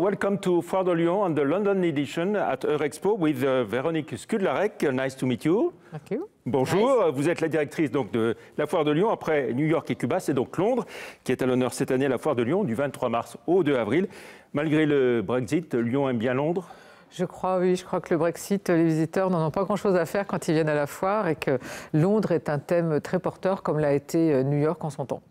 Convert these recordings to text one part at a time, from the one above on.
welcome to Foire de Lyon on the London edition at Eurexpo with Véronique Skudlarek. Nice to meet you. Thank you. Bonjour, Nice. Vous êtes la directrice donc, de la Foire de Lyon. Après New York et Cuba, c'est donc Londres qui est à l'honneur cette année, la Foire de Lyon, du 23 mars au 2 avril. Malgré le Brexit, Lyon aime bien Londres? Je crois, oui, je crois que le Brexit, les visiteurs n'en ont pas grand-chose à faire quand ils viennent à la foire et que Londres est un thème très porteur comme l'a été New York en son temps.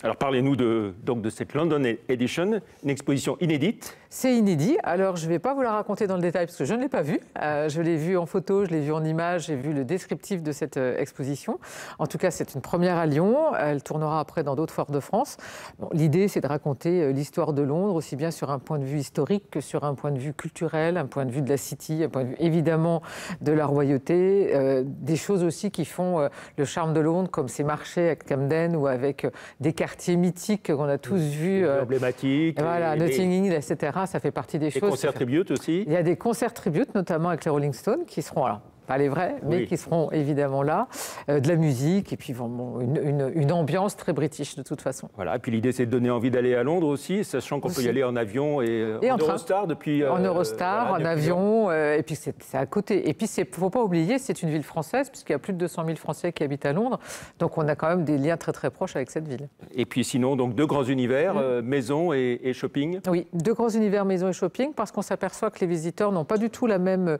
Alors parlez-nous de cette London Edition, une exposition inédite. C'est inédit, alors je ne vais pas vous la raconter dans le détail parce que je ne l'ai pas vue. Je l'ai vue en photo, je l'ai vue en image, j'ai vu le descriptif de cette exposition. En tout cas, c'est une première à Lyon, elle tournera après dans d'autres foires de France. Bon, l'idée, c'est de raconter l'histoire de Londres, aussi bien sur un point de vue historique que sur un point de vue culturel, un point de vue de la City, un point de vue évidemment de la royauté, des choses aussi qui font le charme de Londres, comme ces marchés à Camden ou avec des quartiers mythiques qu'on a tous vus. Emblématiques. Voilà, Notting Hill, etc. Ça fait partie des choses. Des concerts tributes aussi. Il y a des concerts tributes, notamment avec les Rolling Stones, qui seront là. Pas les vrais, mais oui, qui seront évidemment là, de la musique et puis bon, une ambiance très british de toute façon. Voilà, et puis l'idée c'est de donner envie d'aller à Londres aussi, sachant qu'on peut y aller en avion et en Eurostar depuis... en Eurostar, voilà, en avion, et puis c'est à côté. Et puis il ne faut pas oublier, c'est une ville française, puisqu'il y a plus de 200 000 Français qui habitent à Londres, donc on a quand même des liens très très proches avec cette ville. Et puis sinon, donc deux grands univers, maison et shopping. Oui, deux grands univers maison et shopping, parce qu'on s'aperçoit que les visiteurs n'ont pas du tout le même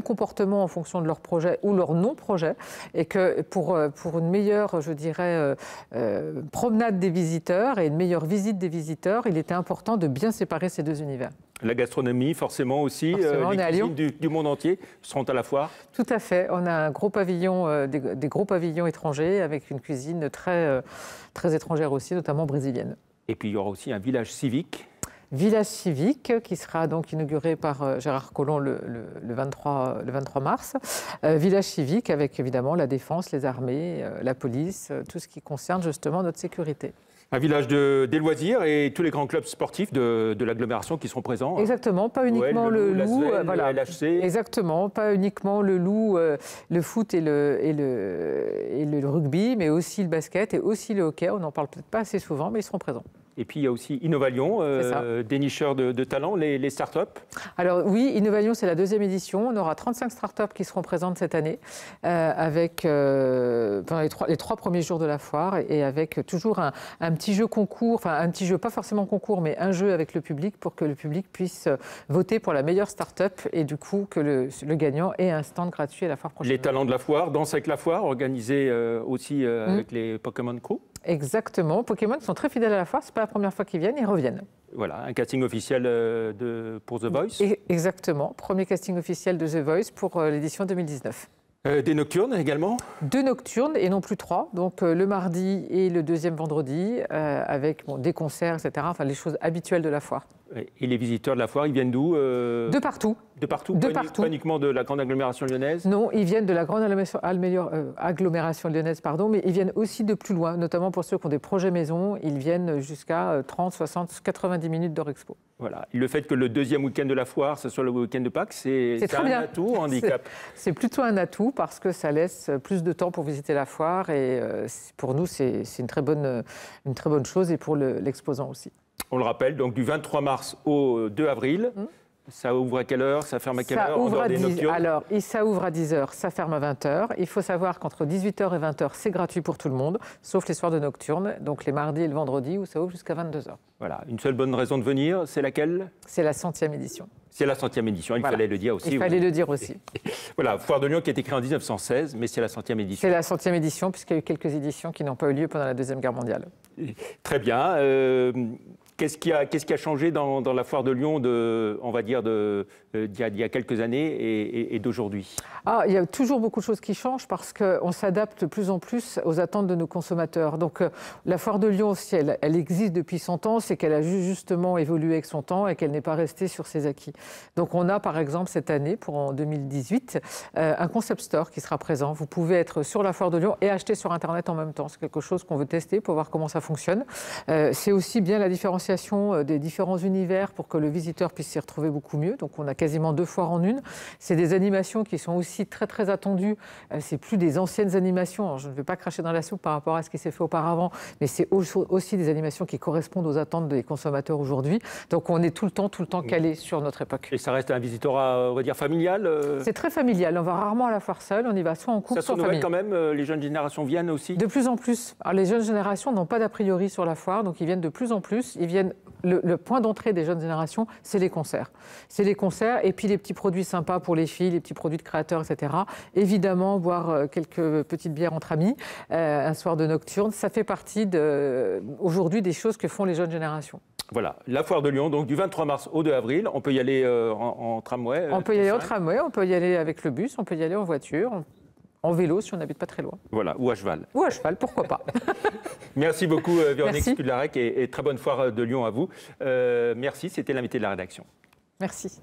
comportement en fonction de leur projet ou leur non-projet, et que pour une meilleure, je dirais, promenade des visiteurs et une meilleure visite des visiteurs, il était important de bien séparer ces deux univers. La gastronomie, forcément aussi, les cuisines du monde entier seront à la foire. Tout à fait, on a un gros pavillon, des gros pavillons étrangers avec une cuisine très, très étrangère aussi, notamment brésilienne. Et puis il y aura aussi un village civique. Village civique qui sera donc inauguré par Gérard Collomb le 23 mars. Village civique avec évidemment la défense, les armées, la police, tout ce qui concerne justement notre sécurité. Un village des loisirs et tous les grands clubs sportifs de l'agglomération qui seront présents. Exactement, pas uniquement le Loup, voilà. Le LHC. Exactement, pas uniquement le Loup, le foot et le rugby, mais aussi le basket et aussi le hockey. On n'en parle peut-être pas assez souvent, mais ils seront présents. Et puis il y a aussi Innovalion, dénicheurs de talents, les startups. Alors oui, Innovalion, c'est la deuxième édition. On aura 35 startups qui seront présentes cette année, pendant les trois premiers jours de la foire, et avec toujours un petit jeu concours, enfin un petit jeu, pas forcément concours, mais un jeu avec le public pour que le public puisse voter pour la meilleure startup et du coup que le gagnant ait un stand gratuit à la foire prochaine. Les talents de la foire, Danse avec la foire, organisé aussi avec les Pokémon Co. Exactement. Pokémon sont très fidèles à la foire. C'est pas la première fois qu'ils viennent, ils reviennent. Voilà, un casting officiel pour The Voice. Exactement. Premier casting officiel de The Voice pour l'édition 2019. Des nocturnes également? 2 nocturnes et non plus 3. Donc le mardi et le deuxième vendredi avec des concerts, etc. Enfin les choses habituelles de la foire. Et les visiteurs de la foire, ils viennent d'où? De partout. De partout, de partout. Pas uniquement de la grande agglomération lyonnaise? Non, ils viennent de la grande agglomération lyonnaise, pardon, mais ils viennent aussi de plus loin, notamment pour ceux qui ont des projets maison. Ils viennent jusqu'à 30, 60, 90 minutes d'Eurexpo. Voilà. Le fait que le deuxième week-end de la foire, ce soit le week-end de Pâques, c'est un atout ou un handicap? C'est plutôt un atout parce que ça laisse plus de temps pour visiter la foire et pour nous, c'est une très bonne chose et pour l'exposant aussi. On le rappelle, donc du 23 mars au 2 avril. Ça ouvre à quelle heure? Ça ferme à quelle heure? Alors, ça ouvre à 10h, ça ferme à 20h. Il faut savoir qu'entre 18h et 20h, c'est gratuit pour tout le monde, sauf les soirs de nocturne, donc les mardis et le vendredi, où ça ouvre jusqu'à 22h. Voilà, une seule bonne raison de venir, c'est laquelle? C'est la 100e édition. C'est la 100e édition, il fallait le dire aussi. Il fallait le dire aussi. Voilà, Foire de Lyon qui a été créée en 1916, mais c'est la 100e édition. C'est la 100e édition, puisqu'il y a eu quelques éditions qui n'ont pas eu lieu pendant la Deuxième Guerre mondiale. Très bien. Qu'est-ce qui a changé dans la Foire de Lyon on va dire, d'il y a quelques années et d'aujourd'hui? Il y a toujours beaucoup de choses qui changent parce qu'on s'adapte de plus en plus aux attentes de nos consommateurs. Donc la Foire de Lyon, si elle existe depuis 100 ans, c'est qu'elle a justement évolué avec son temps et qu'elle n'est pas restée sur ses acquis. Donc on a par exemple cette année, en 2018, un concept store qui sera présent. Vous pouvez être sur la Foire de Lyon et acheter sur Internet en même temps. C'est quelque chose qu'on veut tester pour voir comment ça fonctionne. C'est aussi bien la différenciation différenciation des différents univers pour que le visiteur puisse s'y retrouver beaucoup mieux. Donc on a quasiment 2 foires en une. C'est des animations qui sont aussi très très attendues. C'est plus des anciennes animations. Alors, je ne vais pas cracher dans la soupe par rapport à ce qui s'est fait auparavant, mais c'est aussi des animations qui correspondent aux attentes des consommateurs aujourd'hui. Donc on est tout le temps calé sur notre époque. Et ça reste un visitorat, on va dire, familial C'est très familial. On va rarement à la foire seul. On y va soit en couple, soit en famille. Ça se renouvelle quand même. Les jeunes générations viennent aussi. De plus en plus. Alors, les jeunes générations n'ont pas d'a priori sur la foire, donc ils viennent de plus en plus. Ils viennent. Le point d'entrée des jeunes générations, c'est les concerts. C'est les concerts et puis les petits produits sympas pour les filles, les petits produits de créateurs, etc. Évidemment, boire quelques petites bières entre amis, un soir de nocturne, ça fait partie aujourd'hui des choses que font les jeunes générations. Voilà, la foire de Lyon, donc du 23 mars au 2 avril. On peut y aller en tramway. On peut y aller en tramway, on peut y aller avec le bus, on peut y aller en voiture, en vélo si on n'habite pas très loin. Voilà, ou à cheval. Ou à cheval, pourquoi pas. Merci beaucoup Véronique Skudlarek et très bonne foire de Lyon à vous. Merci, c'était l'invité de la rédaction. Merci.